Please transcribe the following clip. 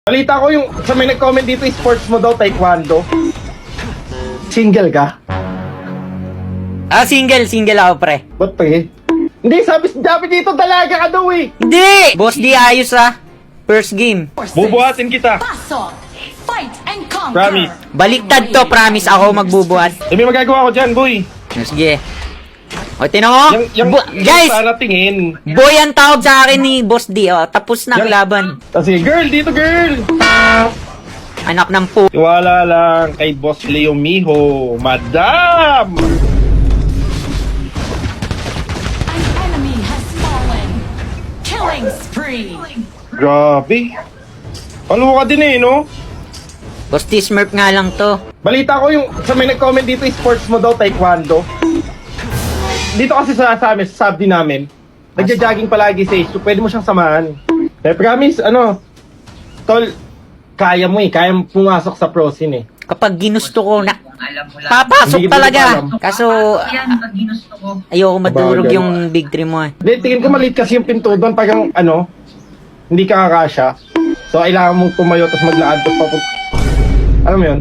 Balita ko yung sa may nag-comment dito, sports mo daw, taekwondo. Single ka? Single ako, pre. Ba't pre? Hindi, sabi dito dalaga ka daw eh. Hindi! Boss, di ayos First game. Bubuhatin kita. Fight and conquer. Promise. Baliktad to, promise ako magbubuhat. May magagawa ko dyan, boy. Sige. O, tinan mo? Guys! Para tingin. Boy ang tawag sa akin ni Boss D. O, tapos na ang Yan. laban. Sige, girl, dito girl. Anak ng po. Tiwala lang kay Boss Leo Miho, madam. An enemy has fallen. Killing spree. Grabe. Ano ka din eh, no? Boss D, Smurf nga lang to. Balita ko yung sa may nag-comment dito, sports mo daw, taekwondo. Dito kasi sa amin, sa subdi namin, nagja-jogging palagi sa issue, pwede mo siyang samahan. Eh, promise, tol, kaya mo kaya mo pumasok sa prosin eh. Kapag ginusto ko na, Hindi papasok ko talaga. alam. Kaso, ayoko madurog Bagay. yung big dream mo eh. Hindi, tingin ko maliit kasi yung pinto doon, pag hindi ka kakasya. So, kailangan mong tumayo, tapos maglakad, tapos alam mo yun?